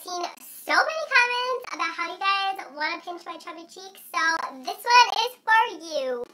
seen so many comments about how you guys want to pinch my chubby cheeks, so this one is for you.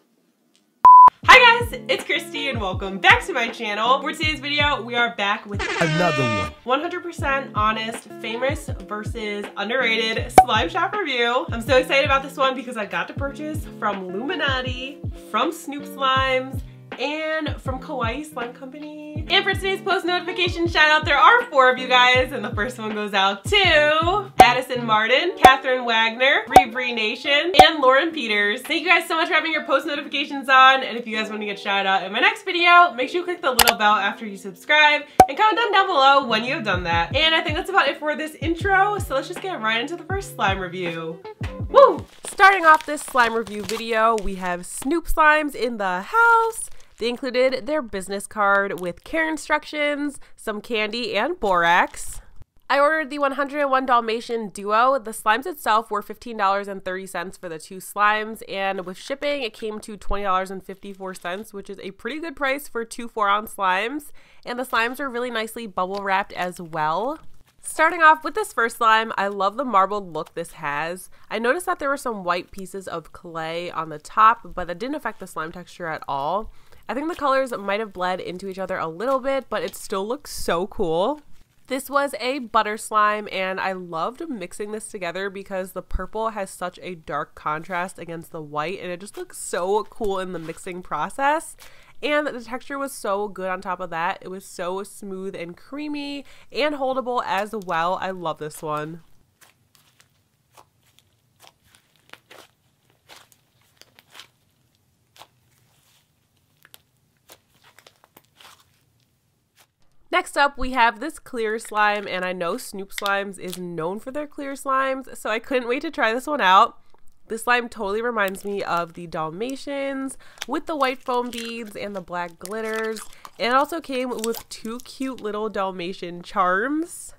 Hi guys, it's Christy and welcome back to my channel. For today's video, we are back with another one. 100% honest, famous versus underrated slime shop review. I'm so excited about this one because I got to purchase from Luminati, from Snoop Slimes, and from Kawaii Slime Company. And for today's post notification shout out, there are 4 of you guys, and the first one goes out to Addison Martin, Catherine Wagner, Bree Nation, and Lauren Peters. Thank you guys so much for having your post notifications on, and if you guys want to get shouted out in my next video, make sure you click the little bell after you subscribe, and comment down below when you have done that. And I think that's about it for this intro, so let's just get right into the first slime review. Woo! Starting off this slime review video, we have Snoop Slimes in the house. They included their business card with care instructions, some candy, and borax. I ordered the 101 Dalmatian Duo. The slimes itself were $15.30 for the 2 slimes, and with shipping it came to $20.54, which is a pretty good price for 2 4-ounce slimes. And the slimes are really nicely bubble wrapped as well. Starting off with this first slime, I love the marbled look this has. I noticed that there were some white pieces of clay on the top, but that didn't affect the slime texture at all. I think the colors might have bled into each other a little bit, but it still looks so cool. This was a butter slime, and I loved mixing this together because the purple has such a dark contrast against the white, and it just looks so cool in the mixing process. And the texture was so good on top of that. It was so smooth and creamy and holdable as well. I love this one. Next up, we have this clear slime, and I know Snoop Slimes is known for their clear slimes, so I couldn't wait to try this one out. This slime totally reminds me of the Dalmatians with the white foam beads and the black glitters, and it also came with 2 cute little Dalmatian charms.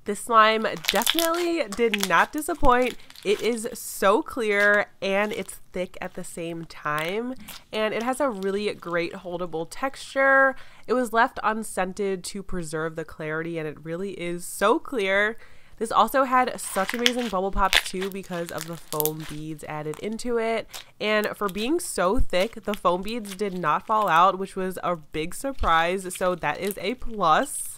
This slime definitely did not disappoint. It is so clear and it's thick at the same time, and it has a really great holdable texture. It was left unscented to preserve the clarity, and it really is so clear. This also had such amazing bubble pops too because of the foam beads added into it, and for being so thick, the foam beads did not fall out, which was a big surprise, so that is a plus.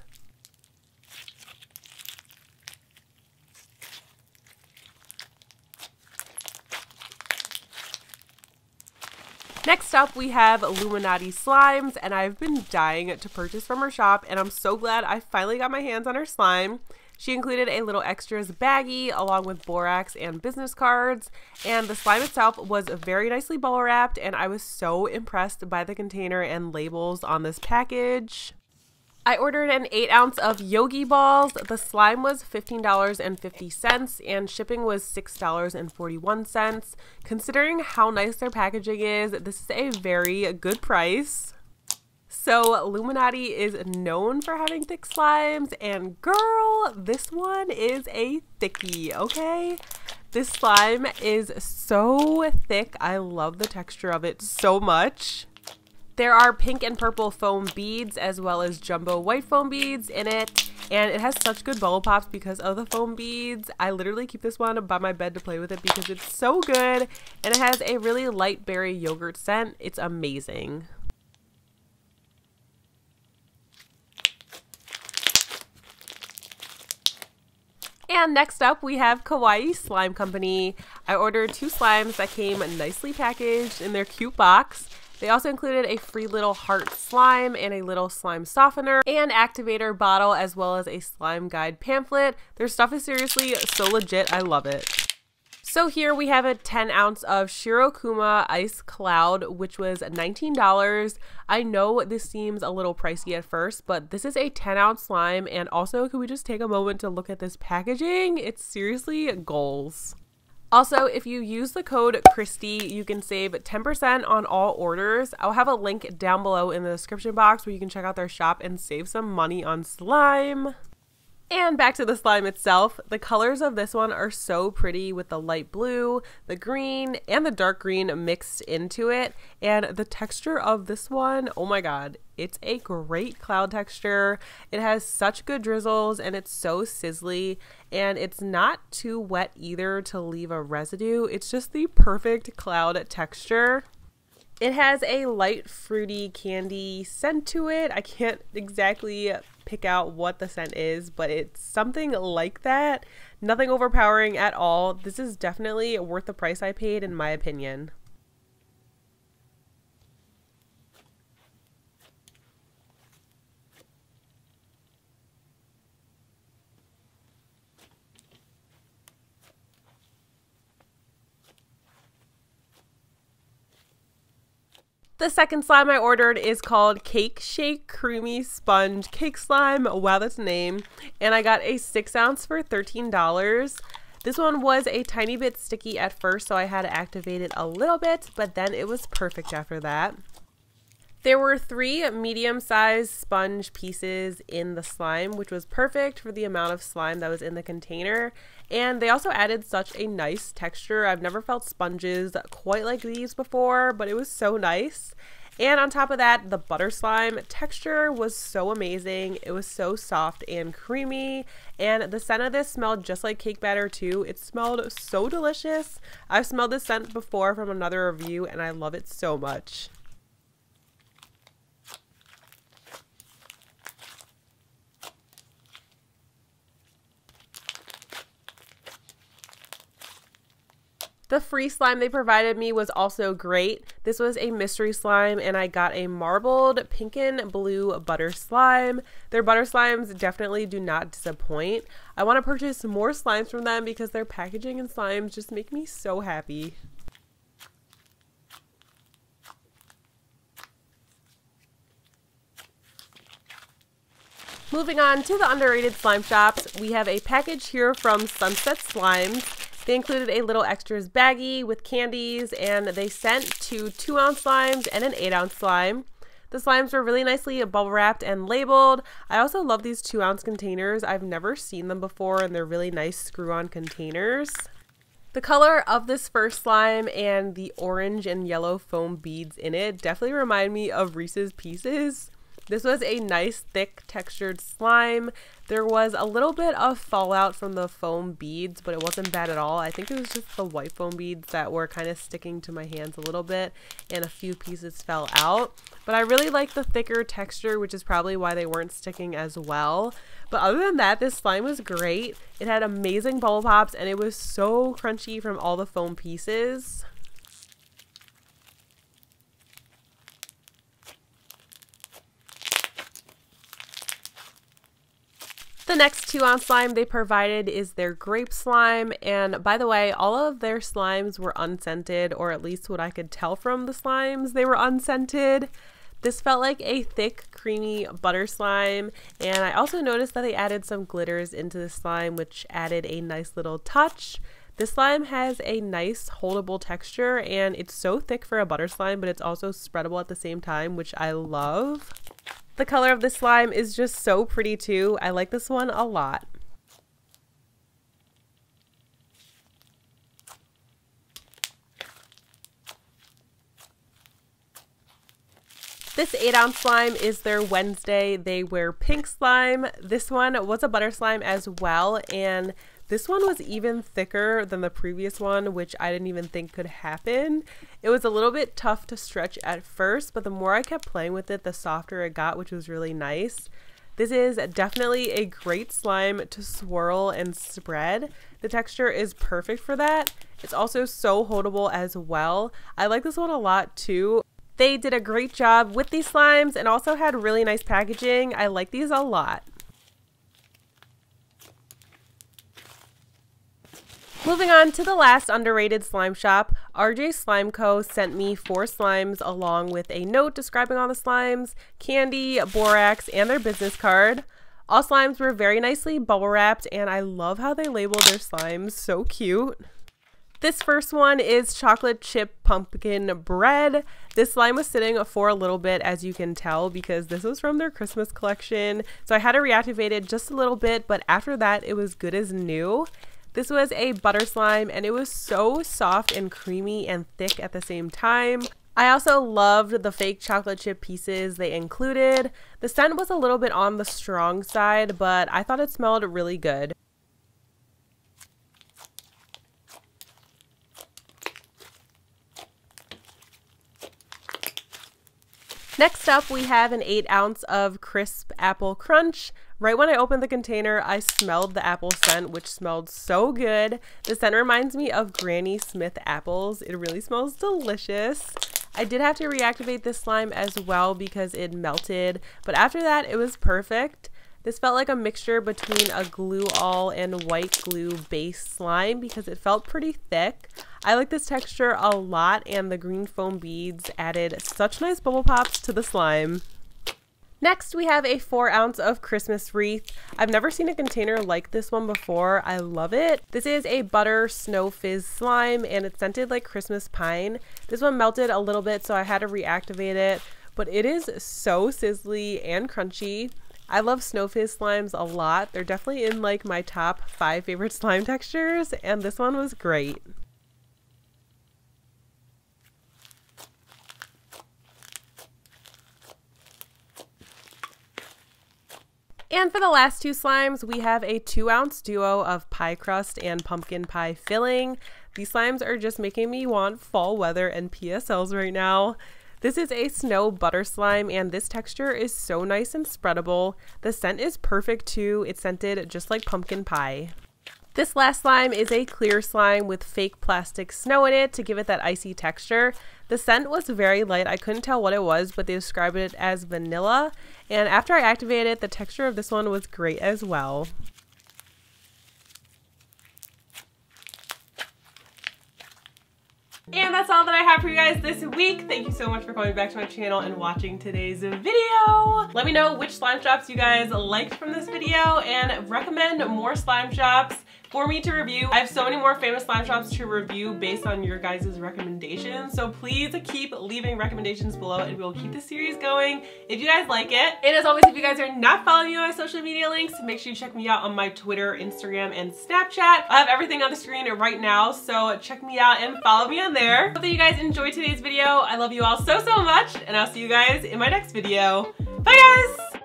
Next up, we have Illuminati Slimes, and I've been dying to purchase from her shop, and I'm so glad I finally got my hands on her slime. She included a little extras baggie along with borax and business cards, and the slime itself was very nicely bubble wrapped, and I was so impressed by the container and labels on this package. I ordered an 8-ounce of Yogi balls. The slime was $15.50 and shipping was $6.41. Considering how nice their packaging is, this is a very good price. So Luminati is known for having thick slimes, and girl, this one is a thickie, okay? This slime is so thick. I love the texture of it so much. There are pink and purple foam beads as well as jumbo white foam beads in it, and it has such good bubble pops because of the foam beads. I literally keep this one by my bed to play with it because it's so good, and it has a really light berry yogurt scent. It's amazing. And next up, we have Kawaii Slime Company. I ordered 2 slimes that came nicely packaged in their cute box. They also included a free little heart slime and a little slime softener and activator bottle, as well as a slime guide pamphlet. Their stuff is seriously so legit. I love it. So here we have a 10-ounce of Shirokuma Ice Cloud, which was $19. I know this seems a little pricey at first, but this is a 10-ounce slime, and also can we just take a moment to look at this packaging? It's seriously goals. Also, if you use the code Christy, you can save 10% on all orders. I'll have a link down below in the description box where you can check out their shop and save some money on slime. And back to the slime itself, the colors of this one are so pretty with the light blue, the green, and the dark green mixed into it. And the texture of this one, oh my god, it's a great cloud texture. It has such good drizzles and it's so sizzly, and it's not too wet either to leave a residue. It's just the perfect cloud texture. It has a light fruity candy scent to it. I can't exactly pick out what the scent is, but it's something like that. Nothing overpowering at all. This is definitely worth the price I paid in my opinion. The second slime I ordered is called Cake Shake Creamy Sponge Cake Slime. Wow, that's a name. And I got a 6 ounce for $13. This one was a tiny bit sticky at first, so I had to activate it a little bit, but then it was perfect after that. There were 3 medium-sized sponge pieces in the slime, which was perfect for the amount of slime that was in the container. And they also added such a nice texture. I've never felt sponges quite like these before, but it was so nice. And on top of that, the butter slime texture was so amazing. It was so soft and creamy, and the scent of this smelled just like cake batter too. It smelled so delicious. I've smelled this scent before from another review, and I love it so much. The free slime they provided me was also great. This was a mystery slime, and I got a marbled pink and blue butter slime. Their butter slimes definitely do not disappoint. I want to purchase more slimes from them because their packaging and slimes just make me so happy. Moving on to the underrated slime shops, we have a package here from Sunset Slimes. They included a little extras baggie with candies, and they sent 2 2-ounce slimes and an 8-ounce slime. The slimes were really nicely bubble wrapped and labeled. I also love these 2-ounce containers. I've never seen them before, and they're really nice screw-on containers. The color of this first slime and the orange and yellow foam beads in it definitely remind me of Reese's Pieces. This was a nice, thick, textured slime. There was a little bit of fallout from the foam beads, but it wasn't bad at all. I think it was just the white foam beads that were kind of sticking to my hands a little bit, and a few pieces fell out. But I really like the thicker texture, which is probably why they weren't sticking as well. But other than that, this slime was great. It had amazing bubble pops, and it was so crunchy from all the foam pieces. The next 2-ounce slime they provided is their Grape Slime, and by the way, all of their slimes were unscented, or at least what I could tell from the slimes, they were unscented. This felt like a thick, creamy butter slime, and I also noticed that they added some glitters into the slime, which added a nice little touch. This slime has a nice holdable texture, and it's so thick for a butter slime, but it's also spreadable at the same time, which I love. The color of this slime is just so pretty too. I like this one a lot. This 8-ounce slime is their Wednesday They Wear Pink slime. This one was a butter slime as well, and this one was even thicker than the previous one, which I didn't even think could happen. It was a little bit tough to stretch at first, but the more I kept playing with it, the softer it got, which was really nice. This is definitely a great slime to swirl and spread. The texture is perfect for that. It's also so holdable as well. I like this one a lot too. They did a great job with these slimes and also had really nice packaging. I like these a lot. Moving on to the last underrated slime shop, RJ Slime Co. sent me 4 slimes along with a note describing all the slimes, candy, borax, and their business card. All slimes were very nicely bubble wrapped, and I love how they label their slimes, so cute. This first one is chocolate chip pumpkin bread. This slime was sitting for a little bit, as you can tell, because this was from their Christmas collection. So I had to reactivate it just a little bit, but after that it was good as new. This was a butter slime and it was so soft and creamy and thick at the same time. I also loved the fake chocolate chip pieces they included. The scent was a little bit on the strong side, but I thought it smelled really good. Next up, we have an 8 ounce of crisp apple crunch. Right when I opened the container, I smelled the apple scent, which smelled so good. The scent reminds me of Granny Smith apples. It really smells delicious. I did have to reactivate this slime as well because it melted, but after that, it was perfect. This felt like a mixture between a glue all and white glue base slime because it felt pretty thick. I like this texture a lot, and the green foam beads added such nice bubble pops to the slime. Next, we have a 4 ounce of Christmas wreath. I've never seen a container like this one before. I love it. This is a butter snow fizz slime, and it's scented like Christmas pine. This one melted a little bit, so I had to reactivate it, but it is so sizzly and crunchy. I love snow fizz slimes a lot. They're definitely in like my top 5 favorite slime textures, and this one was great. And for the last 2 slimes, we have a 2 ounce duo of pie crust and pumpkin pie filling. These slimes are just making me want fall weather and PSLs right now. This is a snow butter slime, and this texture is so nice and spreadable. The scent is perfect too. It's scented just like pumpkin pie. This last slime is a clear slime with fake plastic snow in it to give it that icy texture. The scent was very light. I couldn't tell what it was, but they described it as vanilla. And after I activated it, the texture of this one was great as well. And that's all that I have for you guys this week. Thank you so much for coming back to my channel and watching today's video. Let me know which slime shops you guys liked from this video and recommend more slime shops for me to review. I have so many more famous slime shops to review based on your guys' recommendations. So please keep leaving recommendations below and we'll keep the series going if you guys like it. And as always, if you guys are not following me on my social media links, make sure you check me out on my Twitter, Instagram, and Snapchat. I have everything on the screen right now, so check me out and follow me on there. Hope that you guys enjoyed today's video. I love you all so much, and I'll see you guys in my next video. Bye guys!